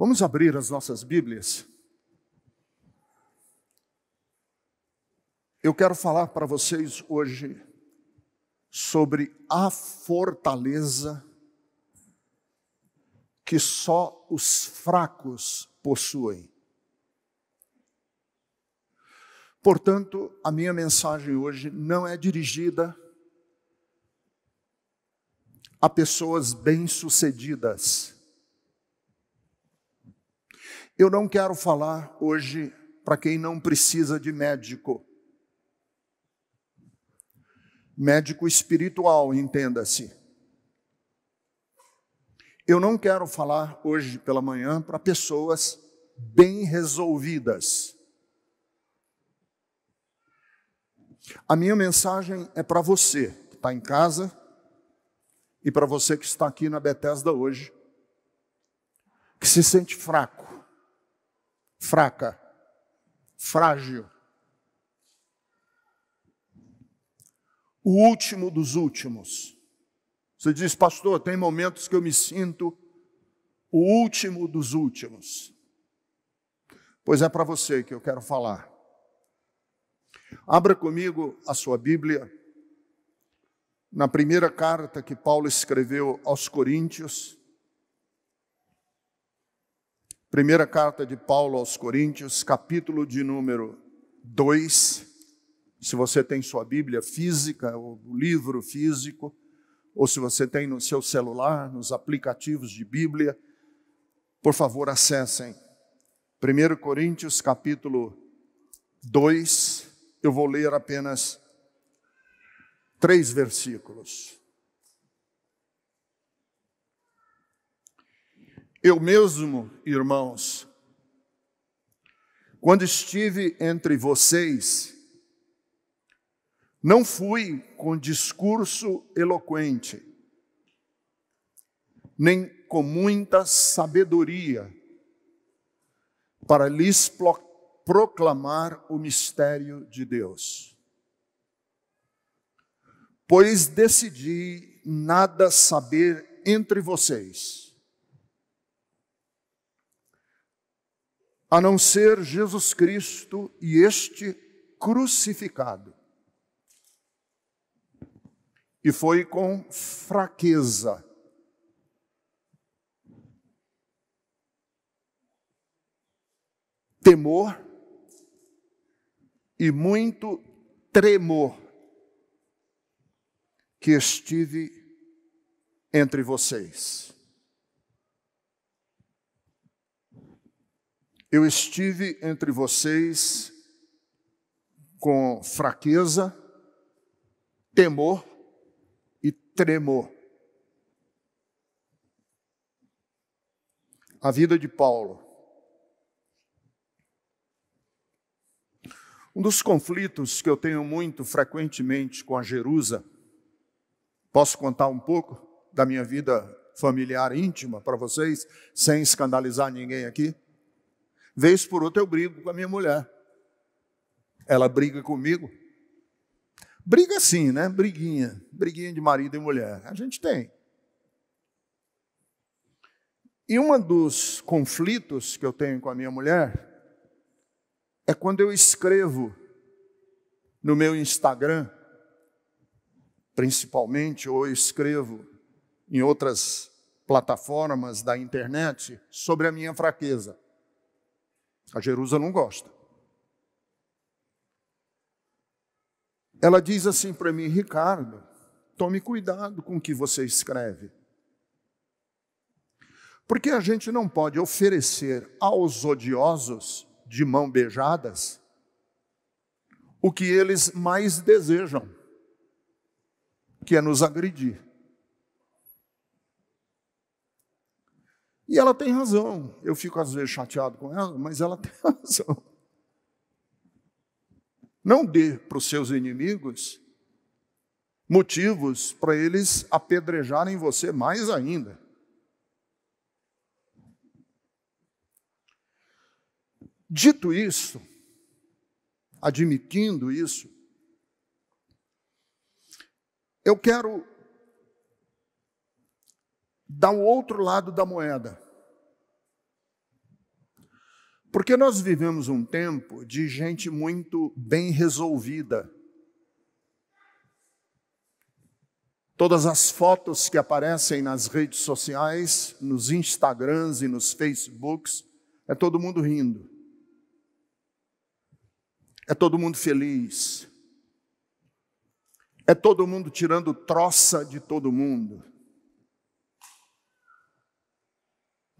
Vamos abrir as nossas Bíblias. Eu quero falar para vocês hoje sobre a fortaleza que só os fracos possuem. Portanto, a minha mensagem hoje não é dirigida a pessoas bem-sucedidas. Eu não quero falar hoje para quem não precisa de médico. Médico espiritual, entenda-se. Eu não quero falar hoje pela manhã para pessoas bem resolvidas. A minha mensagem é para você que está em casa e para você que está aqui na Bethesda hoje, que se sente fraco, fraca, frágil. O último dos últimos. Você diz, pastor, tem momentos que eu me sinto o último dos últimos. Pois é para você que eu quero falar. Abra comigo a sua Bíblia, na primeira carta que Paulo escreveu aos Coríntios. Primeira carta de Paulo aos Coríntios, capítulo de número 2. Se você tem sua Bíblia física, ou livro físico, ou se você tem no seu celular, nos aplicativos de Bíblia, por favor, acessem. 1 Coríntios, capítulo 2, eu vou ler apenas 3 versículos. Eu mesmo, irmãos, quando estive entre vocês, não fui com discurso eloquente, nem com muita sabedoria, para lhes proclamar o mistério de Deus. Pois decidi nada saber entre vocês, a não ser Jesus Cristo e este crucificado. E foi com fraqueza, temor e muito tremor que estive entre vocês. Eu estive entre vocês com fraqueza, temor e tremor. A vida de Paulo. Um dos conflitos que eu tenho muito frequentemente com a Jerusa, posso contar um pouco da minha vida familiar íntima para vocês, sem escandalizar ninguém aqui? Vez por outra eu brigo com a minha mulher. Ela briga comigo. Briga sim, né? Briguinha de marido e mulher. A gente tem. E um dos conflitos que eu tenho com a minha mulher é quando eu escrevo no meu Instagram, principalmente, ou eu escrevo em outras plataformas da internet sobre a minha fraqueza. A Jerusa não gosta. Ela diz assim para mim, Ricardo, tome cuidado com o que você escreve. Porque a gente não pode oferecer aos odiosos de mão beijadas o que eles mais desejam, que é nos agredir. E ela tem razão. Eu fico às vezes chateado com ela, mas ela tem razão. Não dê para os seus inimigos motivos para eles apedrejarem você mais ainda. Dito isso, admitindo isso, eu quero dar o outro lado da moeda. Porque nós vivemos um tempo de gente muito bem resolvida. Todas as fotos que aparecem nas redes sociais, nos Instagrams e nos Facebooks, é todo mundo rindo. É todo mundo feliz. É todo mundo tirando troça de todo mundo.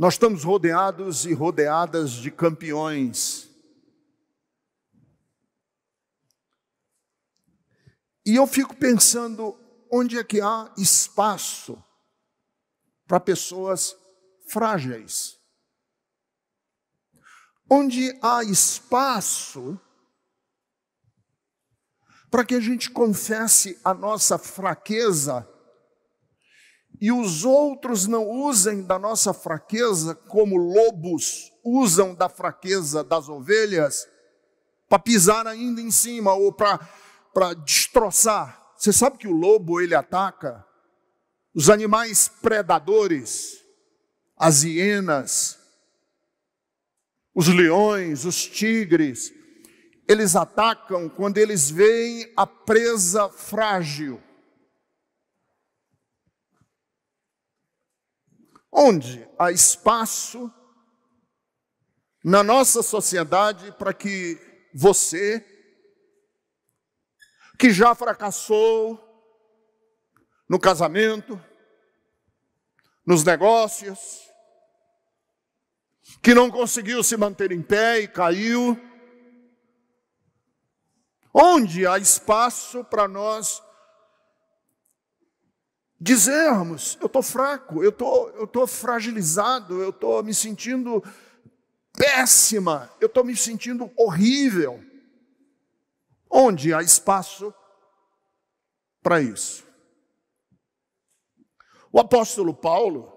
Nós estamos rodeados e rodeadas de campeões. E eu fico pensando, onde é que há espaço para pessoas frágeis? Onde há espaço para que a gente confesse a nossa fraqueza e os outros não usem da nossa fraqueza como lobos usam da fraqueza das ovelhas para pisar ainda em cima ou para destroçar. Você sabe que o lobo, ele ataca os animais predadores, as hienas, os leões, os tigres. Eles atacam quando eles veem a presa frágil. Onde há espaço na nossa sociedade para que você, que já fracassou no casamento, nos negócios, que não conseguiu se manter em pé e caiu, onde há espaço para nós dizermos, eu estou fraco, eu estou fragilizado, eu estou me sentindo péssima, eu estou me sentindo horrível. Onde há espaço para isso? O apóstolo Paulo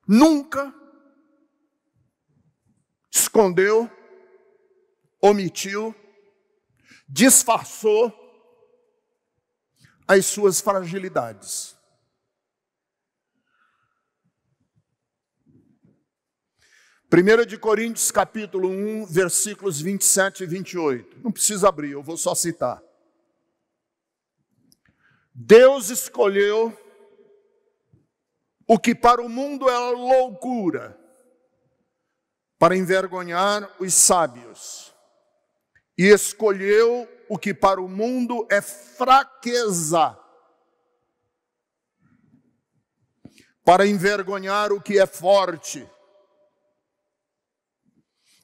nunca escondeu, omitiu, disfarçou as suas fragilidades. Primeira de Coríntios, capítulo 1, versículos 27 e 28. Não precisa abrir, eu vou só citar. Deus escolheu o que para o mundo é loucura, para envergonhar os sábios. E escolheu o que para o mundo é fraqueza, para envergonhar o que é forte.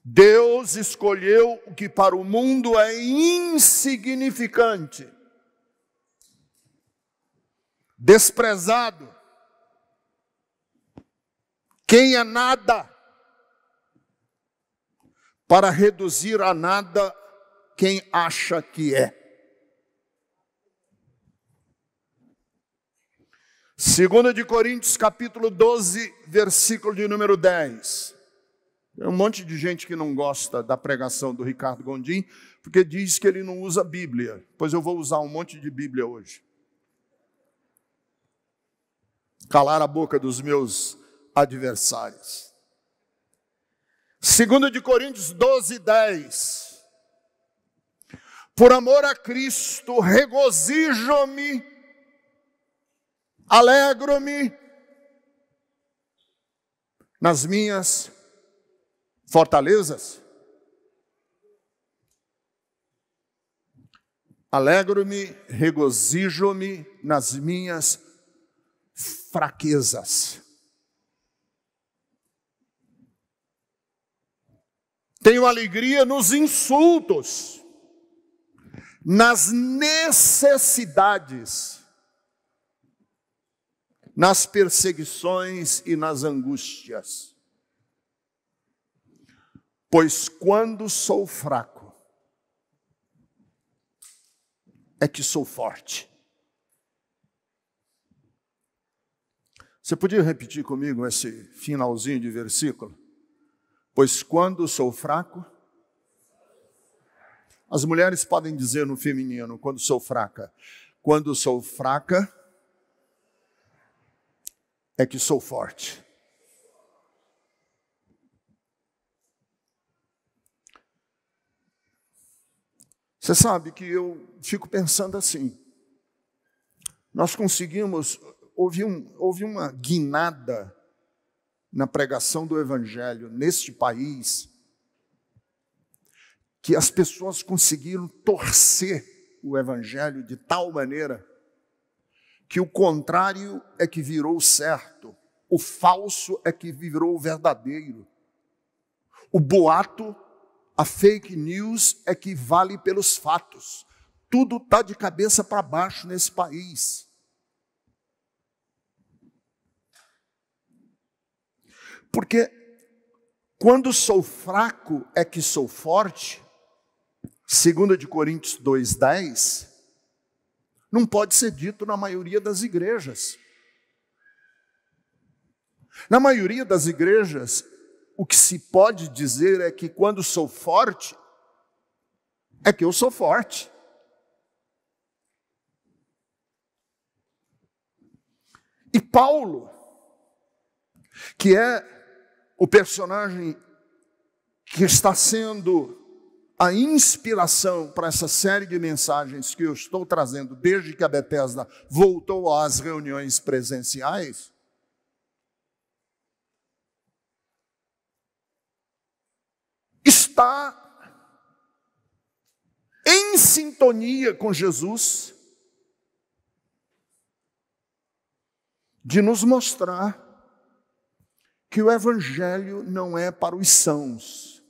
Deus escolheu o que para o mundo é insignificante, desprezado, quem é nada, para reduzir a nada quem acha que é. 2 de Coríntios, capítulo 12, versículo de número 10. Tem um monte de gente que não gosta da pregação do Ricardo Gondim, porque diz que ele não usa Bíblia. Pois eu vou usar um monte de Bíblia hoje. Calar a boca dos meus adversários. 2 de Coríntios 12, 10. Por amor a Cristo, regozijo-me, alegro-me nas minhas fortalezas. Alegro-me, regozijo-me nas minhas fraquezas. Tenho alegria nos insultos, nas necessidades, nas perseguições e nas angústias. Pois quando sou fraco, é que sou forte. Você podia repetir comigo esse finalzinho de versículo? Pois quando sou fraco, as mulheres podem dizer no feminino, quando sou fraca. Quando sou fraca, é que sou forte. Você sabe que eu fico pensando assim, nós conseguimos, houve uma guinada na pregação do Evangelho neste país, que as pessoas conseguiram torcer o Evangelho de tal maneira que o contrário é que virou certo, o falso é que virou verdadeiro, o boato, a fake news é que vale pelos fatos. Tudo está de cabeça para baixo nesse país. Porque quando sou fraco é que sou forte, 2 Coríntios 2,10, não pode ser dito na maioria das igrejas. Na maioria das igrejas, o que se pode dizer é que quando sou forte, é que eu sou forte. E Paulo, que é o personagem que está sendo a inspiração para essa série de mensagens que eu estou trazendo desde que a Bethesda voltou às reuniões presenciais, está em sintonia com Jesus de nos mostrar que o Evangelho não é para os sãos.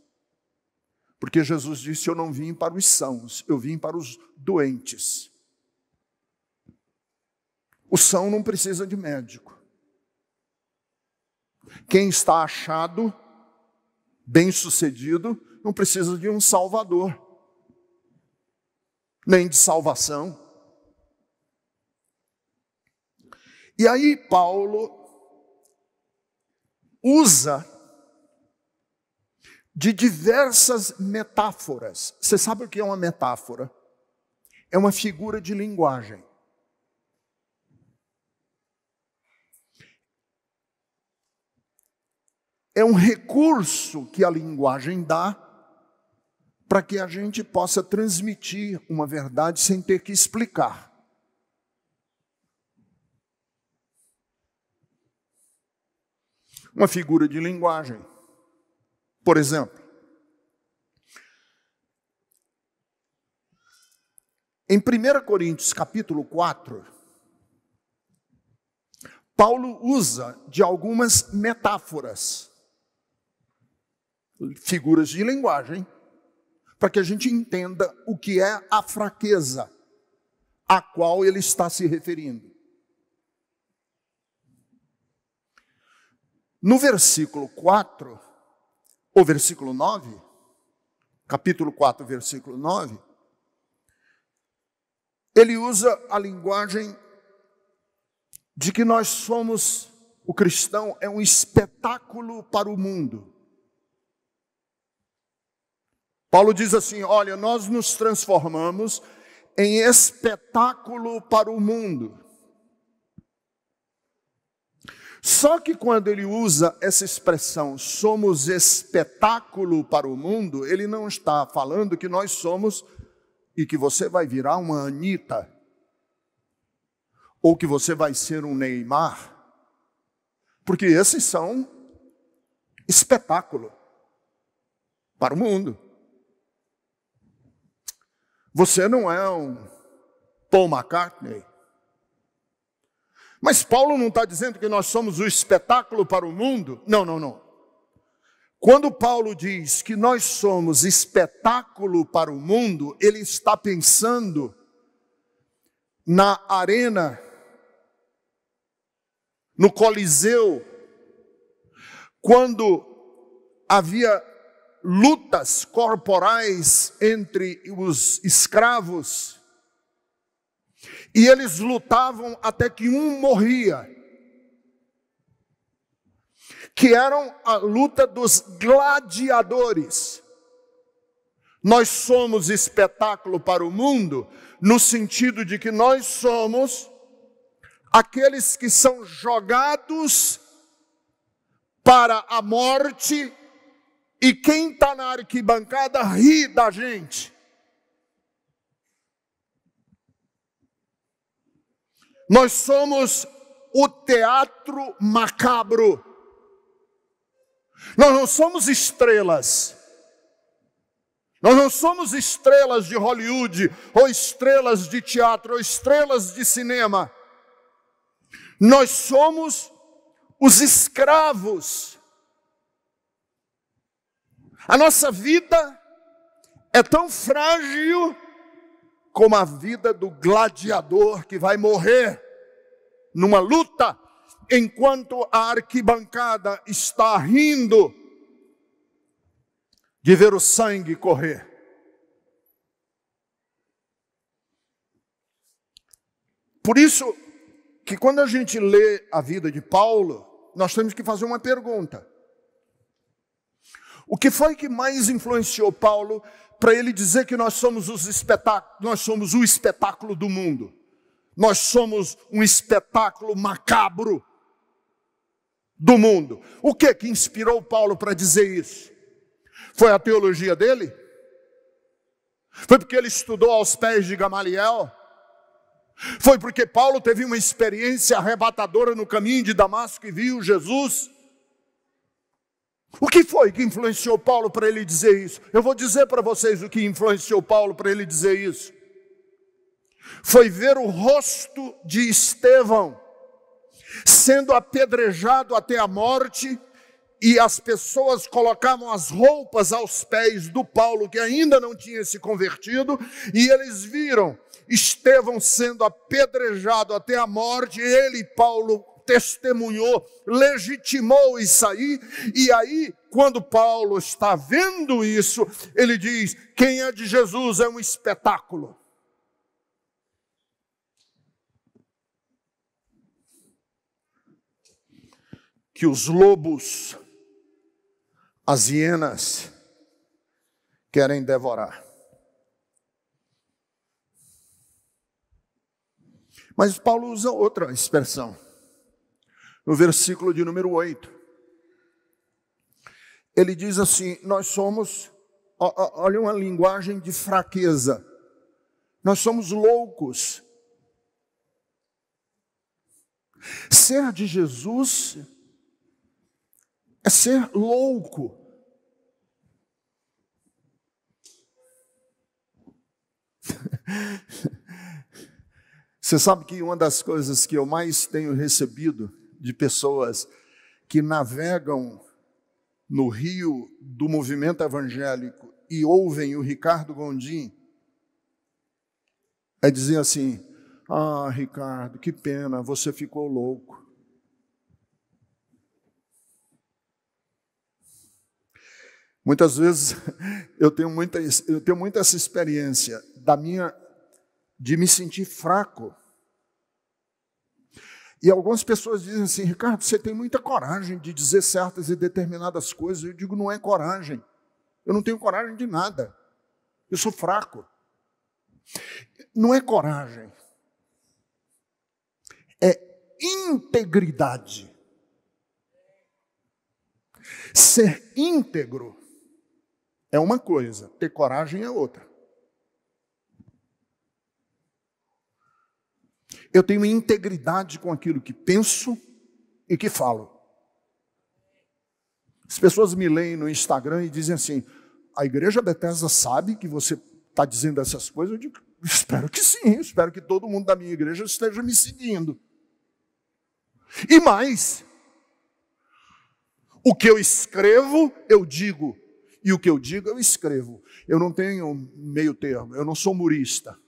Porque Jesus disse, eu não vim para os sãos, eu vim para os doentes. O são não precisa de médico. Quem está achado, bem-sucedido, não precisa de um salvador, nem de salvação. E aí Paulo usa de diversas metáforas. Você sabe o que é uma metáfora? É uma figura de linguagem. É um recurso que a linguagem dá para que a gente possa transmitir uma verdade sem ter que explicar. Uma figura de linguagem. Por exemplo, em 1 Coríntios capítulo 4, Paulo usa de algumas metáforas, figuras de linguagem, para que a gente entenda o que é a fraqueza a qual ele está se referindo. No versículo 4, ou versículo 9, capítulo 4, versículo 9, ele usa a linguagem de que nós somos, o cristão é um espetáculo para o mundo. Paulo diz assim, olha, nós nos transformamos em espetáculo para o mundo. Só que quando ele usa essa expressão, somos espetáculo para o mundo, ele não está falando que nós somos e que você vai virar uma Anitta, ou que você vai ser um Neymar, porque esses são espetáculo para o mundo. Você não é um Paul McCartney. Mas Paulo não está dizendo que nós somos o espetáculo para o mundo? Não, não, não. Quando Paulo diz que nós somos espetáculo para o mundo, ele está pensando na arena, no Coliseu, quando havia lutas corporais entre os escravos, e eles lutavam até que um morria, que eram a luta dos gladiadores. Nós somos espetáculo para o mundo, no sentido de que nós somos aqueles que são jogados para a morte, e quem está na arquibancada ri da gente. Nós somos o teatro macabro. Nós não somos estrelas. Nós não somos estrelas de Hollywood, ou estrelas de teatro, ou estrelas de cinema. Nós somos os escravos. A nossa vida é tão frágil como a vida do gladiador que vai morrer numa luta, enquanto a arquibancada está rindo de ver o sangue correr. Por isso que quando a gente lê a vida de Paulo, nós temos que fazer uma pergunta. O que foi que mais influenciou Paulo para ele dizer que nós somos o espetáculo do mundo? Nós somos um espetáculo macabro do mundo. O que inspirou Paulo para dizer isso? Foi a teologia dele? Foi porque ele estudou aos pés de Gamaliel? Foi porque Paulo teve uma experiência arrebatadora no caminho de Damasco e viu Jesus? O que foi que influenciou Paulo para ele dizer isso? Eu vou dizer para vocês o que influenciou Paulo para ele dizer isso. Foi ver o rosto de Estevão sendo apedrejado até a morte, e as pessoas colocavam as roupas aos pés do Paulo, que ainda não tinha se convertido, e eles viram Estevão sendo apedrejado até a morte. Ele, Paulo, testemunhou, legitimou isso aí. E aí, quando Paulo está vendo isso, ele diz: quem é de Jesus é um espetáculo. Que os lobos, as hienas, querem devorar. Mas Paulo usa outra expressão. No versículo de número 8. Ele diz assim: nós somos, olha uma linguagem de fraqueza. Nós somos loucos. Ser de Jesus é ser louco. Você sabe que uma das coisas que eu mais tenho recebido de pessoas que navegam no rio do movimento evangélico e ouvem o Ricardo Gondim é dizer assim: ah, Ricardo, que pena, você ficou louco. Muitas vezes eu tenho muito essa experiência de me sentir fraco. E algumas pessoas dizem assim: Ricardo, você tem muita coragem de dizer certas e determinadas coisas. Eu digo: não é coragem. Eu não tenho coragem de nada. Eu sou fraco. Não é coragem. É integridade. Ser íntegro é uma coisa, ter coragem é outra. Eu tenho integridade com aquilo que penso e que falo. As pessoas me leem no Instagram e dizem assim: a Igreja Bethesda sabe que você está dizendo essas coisas? Eu digo: espero que sim, espero que todo mundo da minha igreja esteja me seguindo. E mais, o que eu escrevo, eu digo. E o que eu digo, eu escrevo. Eu não tenho meio termo, eu não sou humorista.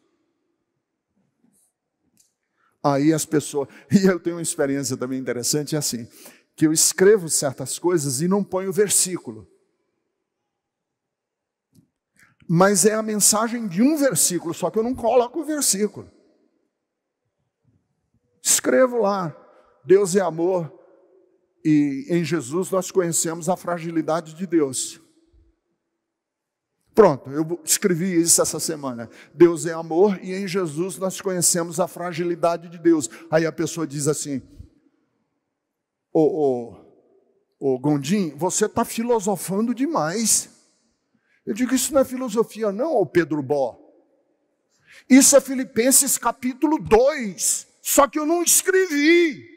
Aí as pessoas... E eu tenho uma experiência também interessante, é assim, que eu escrevo certas coisas e não ponho versículo. Mas é a mensagem de um versículo, só que eu não coloco o versículo. Escrevo lá: Deus é amor e em Jesus nós conhecemos a fragilidade de Deus. Pronto, eu escrevi isso essa semana. Deus é amor e em Jesus nós conhecemos a fragilidade de Deus. Aí a pessoa diz assim: ô Gondim, você está filosofando demais. Eu digo: isso não é filosofia não, ô Pedro Bó. Isso é Filipenses capítulo 2. Só que eu não escrevi.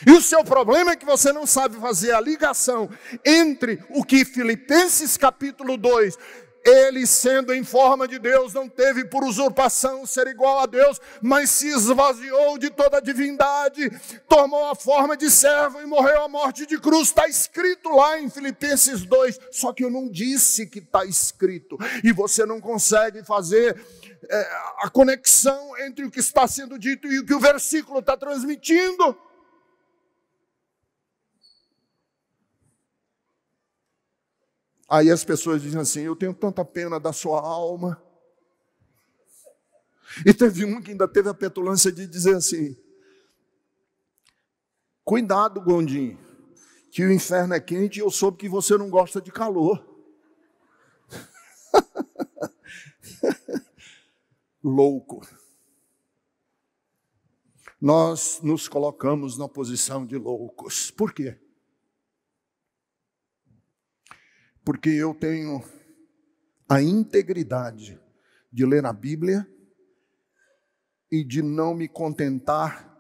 E o seu problema é que você não sabe fazer a ligação entre o que Filipenses capítulo 2, ele sendo em forma de Deus, não teve por usurpação ser igual a Deus, mas se esvaziou de toda a divindade, tomou a forma de servo e morreu a morte de cruz. Está escrito lá em Filipenses 2, só que eu não disse que está escrito. E você não consegue fazer a conexão entre o que está sendo dito e o que o versículo está transmitindo. Aí as pessoas dizem assim, eu tenho tanta pena da sua alma. E teve um que ainda teve a petulância de dizer assim, cuidado, Gondim, que o inferno é quente e eu soube que você não gosta de calor. Louco. Nós nos colocamos na posição de loucos. Por quê? Porque eu tenho a integridade de ler a Bíblia e de não me contentar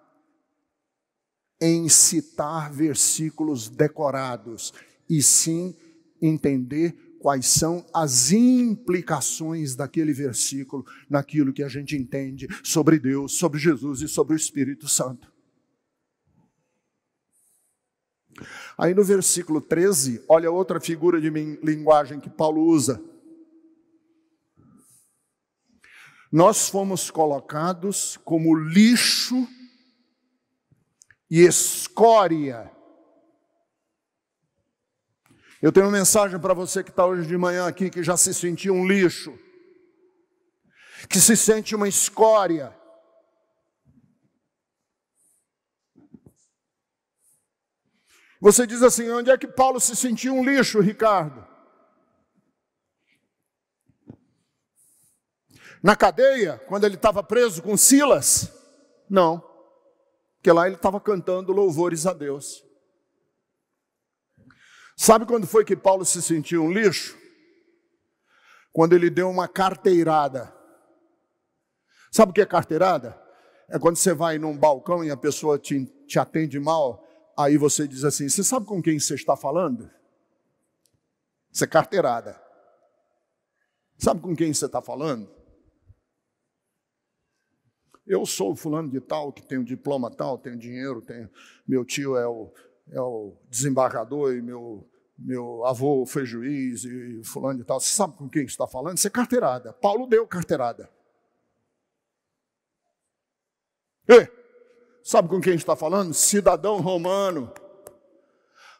em citar versículos decorados, e sim entender quais são as implicações daquele versículo naquilo que a gente entende sobre Deus, sobre Jesus e sobre o Espírito Santo. Aí no versículo 13, olha outra figura de linguagem que Paulo usa. Nós fomos colocados como lixo e escória. Eu tenho uma mensagem para você que está hoje de manhã aqui, que já se sentiu um lixo, que se sente uma escória. Você diz assim, onde é que Paulo se sentiu um lixo, Ricardo? Na cadeia, quando ele estava preso com Silas? Não, porque lá ele estava cantando louvores a Deus. Sabe quando foi que Paulo se sentiu um lixo? Quando ele deu uma carteirada. Sabe o que é carteirada? É quando você vai num balcão e a pessoa te atende mal. Aí você diz assim, você sabe com quem você está falando? Isso é carteirada. Sabe com quem você está falando? Eu sou fulano de tal, que tem um diploma tal, tenho dinheiro, meu tio é o desembargador e meu avô foi juiz e fulano de tal. Você sabe com quem você está falando? Isso é carteirada. Paulo deu carteirada. Ei! Sabe com quem a gente está falando? Cidadão romano.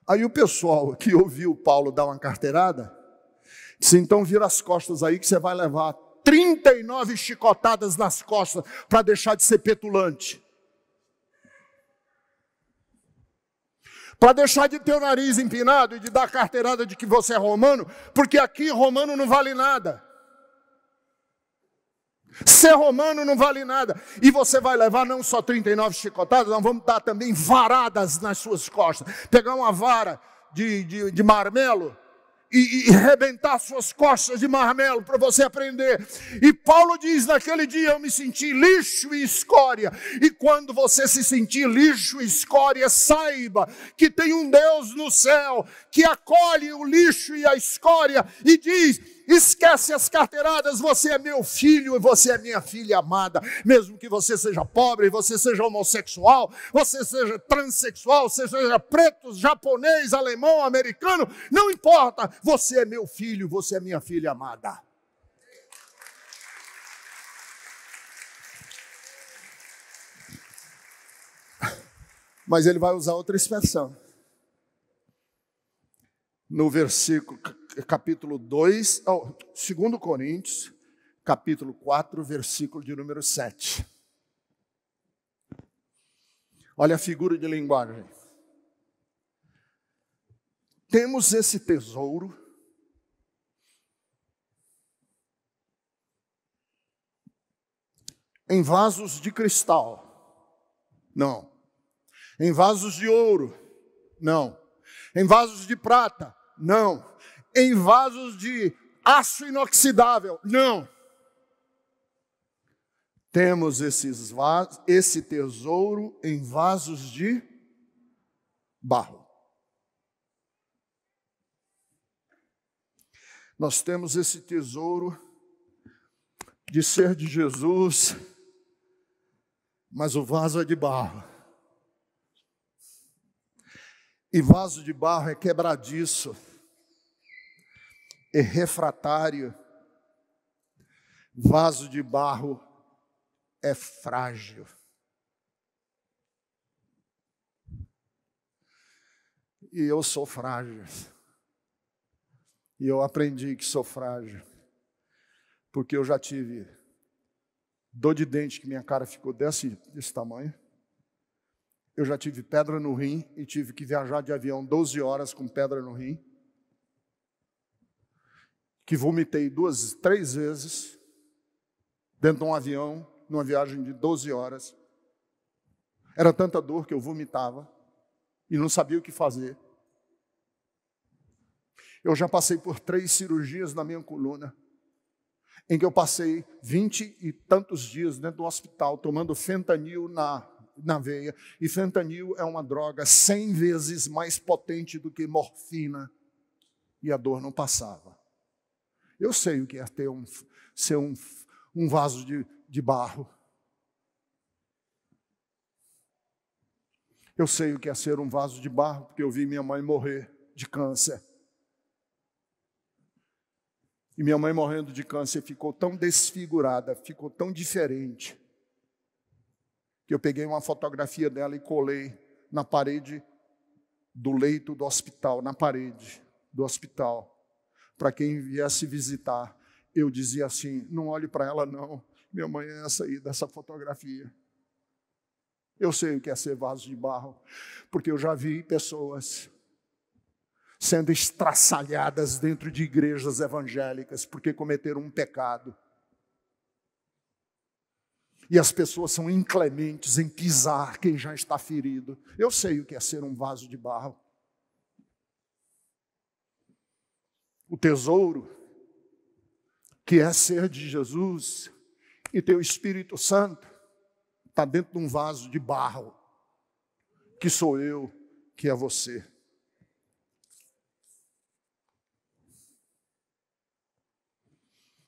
Aí o pessoal que ouviu Paulo dar uma carteirada, disse, então vira as costas aí que você vai levar 39 chicotadas nas costas para deixar de ser petulante. Para deixar de ter o nariz empinado e de dar carteirada de que você é romano, porque aqui romano não vale nada. Ser romano não vale nada. E você vai levar não só 39 chicotadas, nós vamos dar também varadas nas suas costas. Pegar uma vara de marmelo e arrebentar suas costas de marmelo para você aprender. E Paulo diz, naquele dia eu me senti lixo e escória. E quando você se sentir lixo e escória, saiba que tem um Deus no céu que acolhe o lixo e a escória e diz, esquece as carteiradas, você é meu filho e você é minha filha amada. Mesmo que você seja pobre, você seja homossexual, você seja transexual, você seja preto, japonês, alemão, americano, não importa, você é meu filho, você é minha filha amada. Mas ele vai usar outra expressão. No versículo, capítulo 2, 2 Coríntios, capítulo 4, versículo de número 7. Olha a figura de linguagem. Temos esse tesouro em vasos de cristal. Não. Em vasos de ouro. Não. Em vasos de prata. Não. Em vasos de aço inoxidável. Não. Temos esse tesouro em vasos de barro. Nós temos esse tesouro de ser de Jesus, mas o vaso é de barro. E vaso de barro é quebradiço, é refratário. Vaso de barro é frágil. E eu sou frágil. E eu aprendi que sou frágil, porque eu já tive dor de dente, que minha cara ficou desse tamanho. Eu já tive pedra no rim e tive que viajar de avião 12 horas com pedra no rim. Que vomitei 3 vezes dentro de um avião, numa viagem de 12 horas. Era tanta dor que eu vomitava e não sabia o que fazer. Eu já passei por 3 cirurgias na minha coluna, em que eu passei 20 e tantos dias dentro do hospital, tomando fentanil na veia. E fentanil é uma droga 100 vezes mais potente do que morfina. E a dor não passava. Eu sei o que é ser um vaso de barro. Eu sei o que é ser um vaso de barro, porque eu vi minha mãe morrer de câncer. E minha mãe morrendo de câncer ficou tão desfigurada, ficou tão diferente, que eu peguei uma fotografia dela e colei na parede do leito do hospital, na parede do hospital. Para quem viesse visitar, eu dizia assim: não olhe para ela não, minha mãe é essa aí, dessa fotografia. Eu sei o que é ser vaso de barro, porque eu já vi pessoas sendo estraçalhadas dentro de igrejas evangélicas, porque cometeram um pecado. E as pessoas são inclementes em pisar quem já está ferido. Eu sei o que é ser um vaso de barro. O tesouro, que é ser de Jesus e ter o Espírito Santo, está dentro de um vaso de barro, que sou eu, que é você.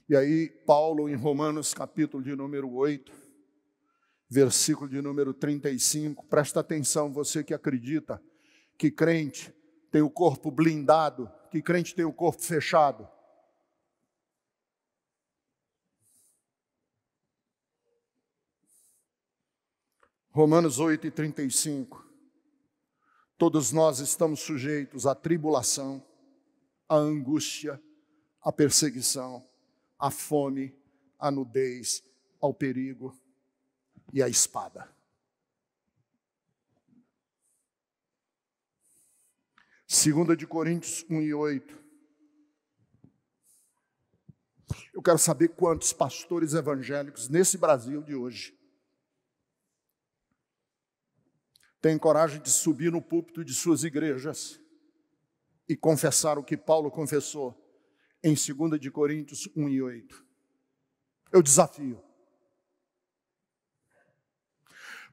E aí, Paulo, em Romanos, capítulo de número 8, versículo de número 35, presta atenção, você que acredita que crente tem o corpo blindado, que crente tem o corpo fechado. Romanos 8:35. Todos nós estamos sujeitos à tribulação, à angústia, à perseguição, à fome, à nudez, ao perigo e à espada. 2 Coríntios 1:8. Eu quero saber quantos pastores evangélicos nesse Brasil de hoje têm coragem de subir no púlpito de suas igrejas e confessar o que Paulo confessou em 2 Coríntios 1:8. Eu desafio.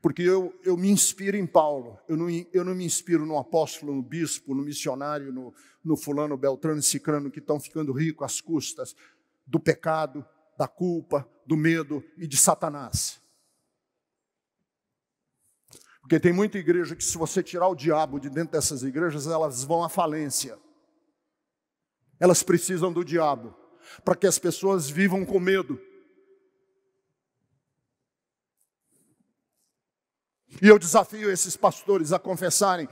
Porque eu me inspiro em Paulo, eu não me inspiro no apóstolo, no bispo, no missionário, no fulano, beltrano e cicrano, que estão ficando ricos às custas do pecado, da culpa, do medo e de Satanás. Porque tem muita igreja que, se você tirar o diabo de dentro dessas igrejas, elas vão à falência. Elas precisam do diabo, para que as pessoas vivam com medo. E eu desafio esses pastores a confessarem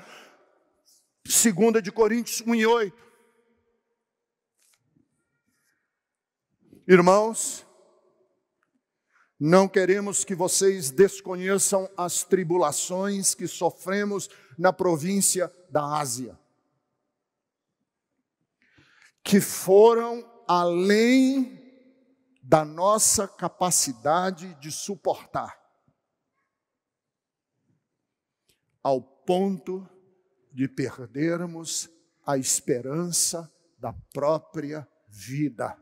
2 Coríntios 1:8. Irmãos, não queremos que vocês desconheçam as tribulações que sofremos na província da Ásia, que foram além da nossa capacidade de suportar, ao ponto de perdermos a esperança da própria vida.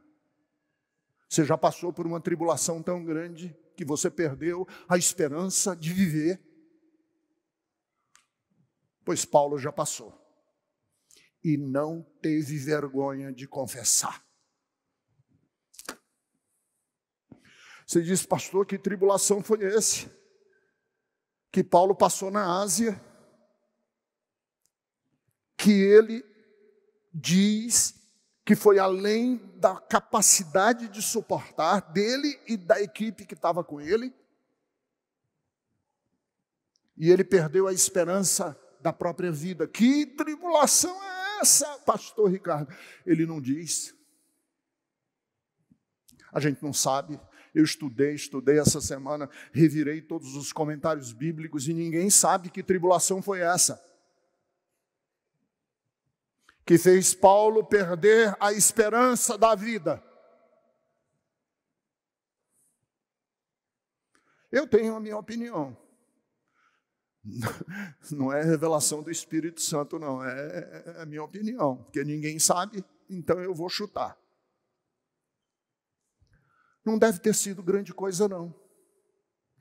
Você já passou por uma tribulação tão grande que você perdeu a esperança de viver. Pois Paulo já passou. E não teve vergonha de confessar. Você diz, pastor, que tribulação foi esse? Que Paulo passou na Ásia, que ele diz que foi além da capacidade de suportar dele e da equipe que estava com ele. E ele perdeu a esperança da própria vida. Que tribulação é essa, pastor Ricardo? Ele não diz. A gente não sabe. Eu estudei essa semana, revirei todos os comentários bíblicos e ninguém sabe que tribulação foi essa que fez Paulo perder a esperança da vida. Eu tenho a minha opinião. Não é revelação do Espírito Santo, não. É a minha opinião. Porque ninguém sabe, então eu vou chutar. Não deve ter sido grande coisa, não.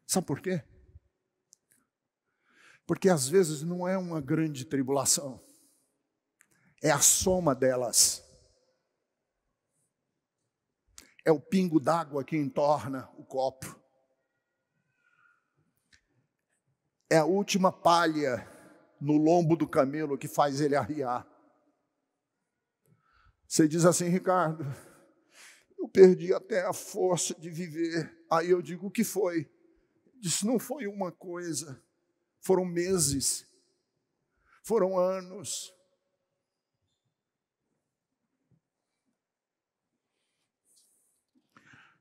Sabe por quê? Porque às vezes não é uma grande tribulação. É a soma delas. É o pingo d'água que entorna o copo. É a última palha no lombo do camelo que faz ele arriar. Você diz assim, Ricardo, eu perdi até a força de viver. Aí eu digo, o que foi? Disse, não foi uma coisa. Foram meses. Foram anos.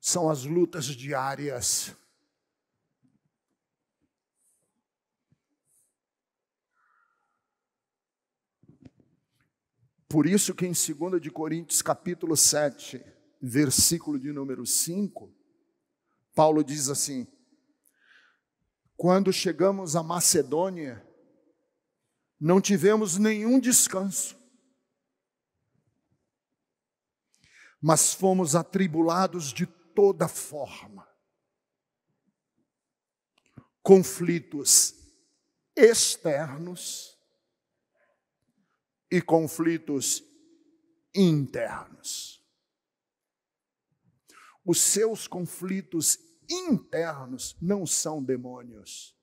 São as lutas diárias. Por isso que em 2 de Coríntios, capítulo 7, versículo de número 5, Paulo diz assim, quando chegamos à Macedônia, não tivemos nenhum descanso, mas fomos atribulados de toda forma. Conflitos externos e conflitos internos. Os seus conflitos internos não são demônios.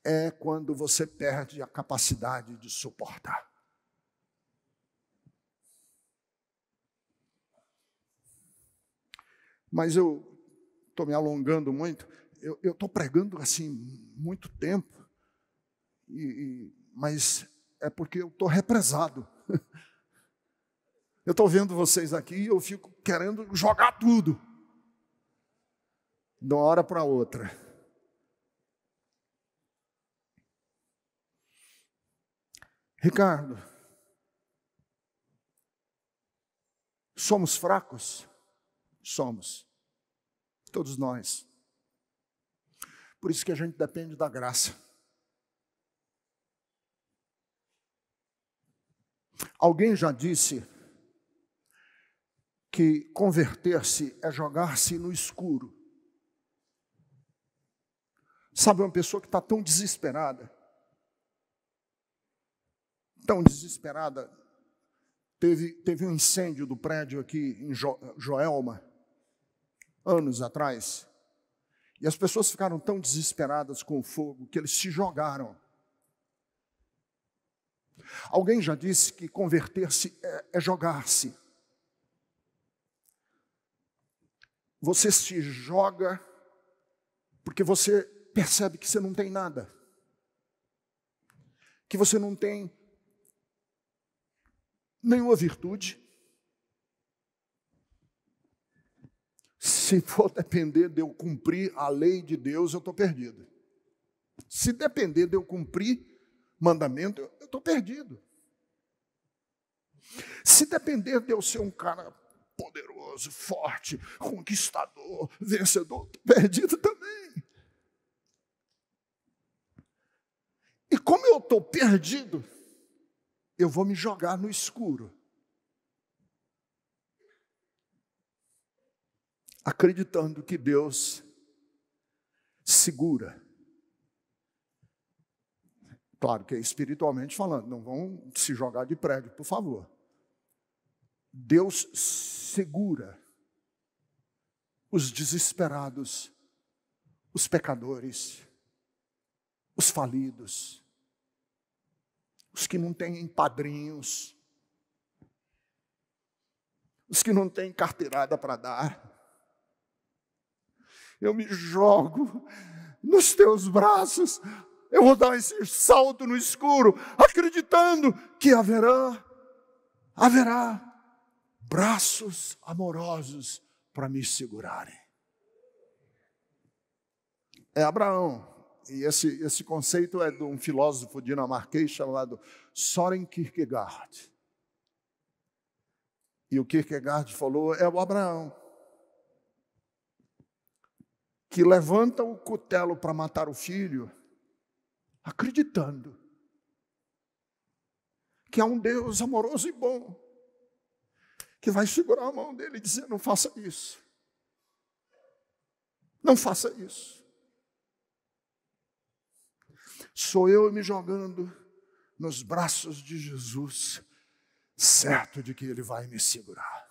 É quando você perde a capacidade de suportar. Mas eu estou me alongando muito. Eu estou pregando assim muito tempo. Mas é porque eu estou represado. Eu estou vendo vocês aqui e eu fico querendo jogar tudo. De uma hora para outra. Ricardo, somos fracos? Somos. Todos nós. Por isso que a gente depende da graça. Alguém já disse que converter-se é jogar-se no escuro. Sabe, uma pessoa que está tão desesperada, teve um incêndio do prédio aqui em Joelma, anos atrás, e as pessoas ficaram tão desesperadas com o fogo que eles se jogaram. Alguém já disse que converter-se é jogar-se. Você se joga porque você percebe que você não tem nada. Que você não tem nenhuma virtude. Se for depender de eu cumprir a lei de Deus, eu estou perdido. Se depender de eu cumprir mandamento, eu estou perdido. Se depender de eu ser um cara poderoso, forte, conquistador, vencedor, estou perdido também. E como eu estou perdido, eu vou me jogar no escuro. acreditando que Deus segura. Claro que é espiritualmente falando, não vão se jogar de prédio, por favor. Deus segura os desesperados, os pecadores, os falidos, os que não têm padrinhos, os que não têm carteirada para dar. Eu me jogo nos teus braços, eu vou dar esse salto no escuro, acreditando que haverá braços amorosos para me segurarem. É Abraão, e esse conceito é de um filósofo dinamarquês chamado Søren Kierkegaard. E o Kierkegaard falou, é o Abraão, que levanta o cutelo para matar o filho, acreditando que há um Deus amoroso e bom, que vai segurar a mão dele e dizer, não faça isso. Não faça isso. Sou eu me jogando nos braços de Jesus, certo de que Ele vai me segurar.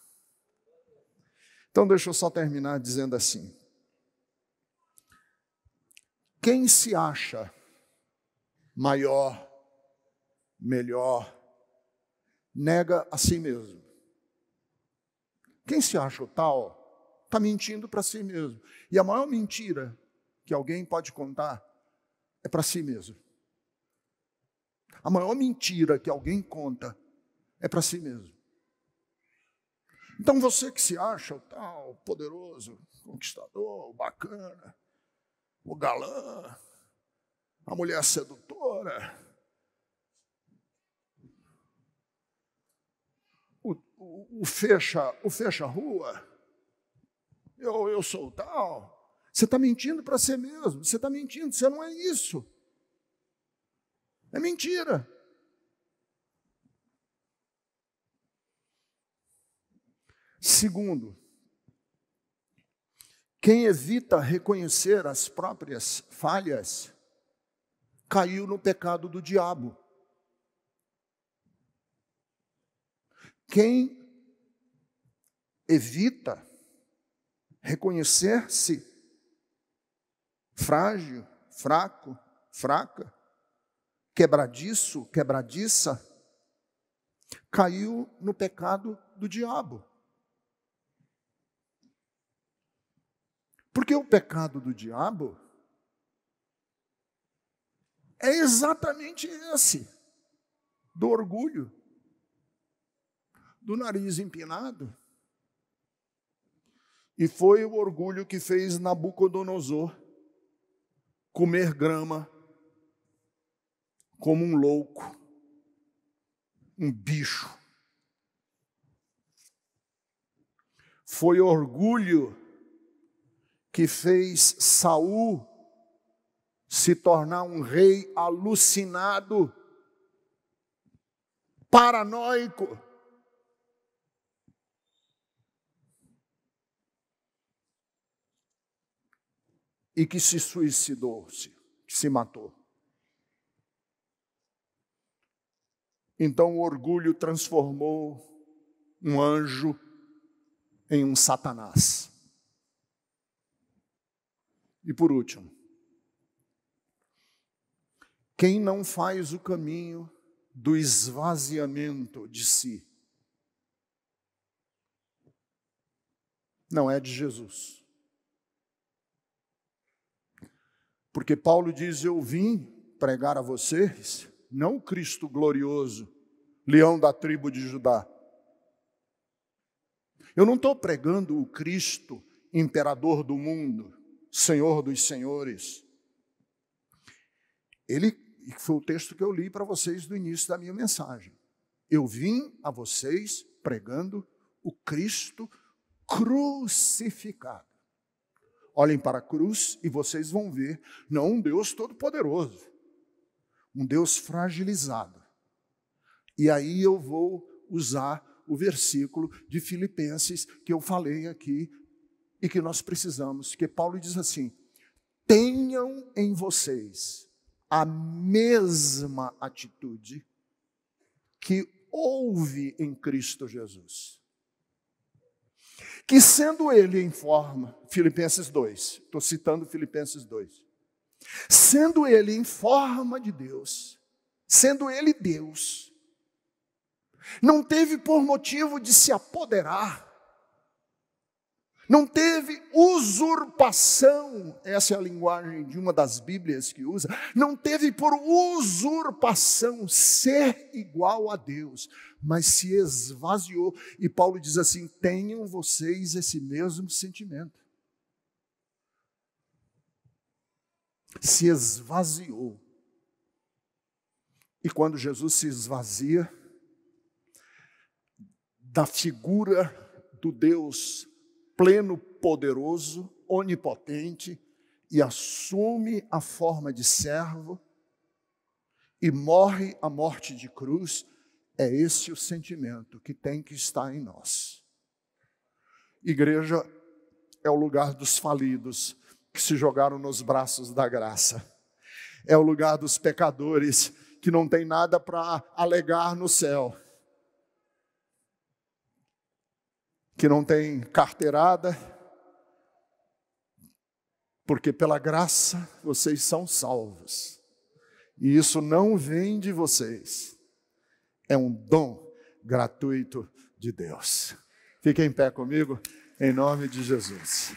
Então deixa eu só terminar dizendo assim. Quem se acha maior, melhor, nega a si mesmo. Quem se acha o tal, está mentindo para si mesmo. E a maior mentira que alguém pode contar é para si mesmo. A maior mentira que alguém conta é para si mesmo. Então você que se acha o tal, poderoso, conquistador, bacana, o galã, a mulher sedutora, o fecha-rua, eu sou o tal. Você está mentindo para si mesmo, você está mentindo, você não é isso. É mentira. Segundo, quem evita reconhecer as próprias falhas, caiu no pecado do diabo. Quem evita reconhecer-se frágil, fraco, fraca, quebradiço, quebradiça, caiu no pecado do diabo. Porque o pecado do diabo é exatamente esse, do orgulho, do nariz empinado. E foi o orgulho que fez Nabucodonosor comer grama como um louco, um bicho. Foi orgulho que fez Saul se tornar um rei alucinado, paranoico. E que se suicidou-se, que se matou. Então o orgulho transformou um anjo em um Satanás. E por último, quem não faz o caminho do esvaziamento de si, não é de Jesus. Porque Paulo diz, eu vim pregar a vocês, não o Cristo glorioso, leão da tribo de Judá. Eu não estou pregando o Cristo, imperador do mundo, Senhor dos senhores. Ele foi o texto que eu li para vocês no início da minha mensagem. Eu vim a vocês pregando o Cristo crucificado. Olhem para a cruz e vocês vão ver, não um Deus todo-poderoso, um Deus fragilizado. E aí eu vou usar o versículo de Filipenses que eu falei aqui e que nós precisamos, que Paulo diz assim: tenham em vocês a mesma atitude que houve em Cristo Jesus. Que sendo ele em forma, Filipenses 2, estou citando Filipenses 2, sendo ele em forma de Deus, sendo ele Deus, não teve por motivo de se apoderar, não teve usurpação, essa é a linguagem de uma das Bíblias que usa, não teve por usurpação ser igual a Deus, mas se esvaziou. E Paulo diz assim: tenham vocês esse mesmo sentimento. Se esvaziou. E quando Jesus se esvazia da figura do Deus pleno, poderoso, onipotente, e assume a forma de servo, e morre a morte de cruz, é esse o sentimento que tem que estar em nós. Igreja é o lugar dos falidos, que se jogaram nos braços da graça. É o lugar dos pecadores, que não tem nada para alegar no céu. Que não tem carteirada, porque pela graça vocês são salvos. E isso não vem de vocês. É um dom gratuito de Deus. Fiquem em pé comigo, em nome de Jesus.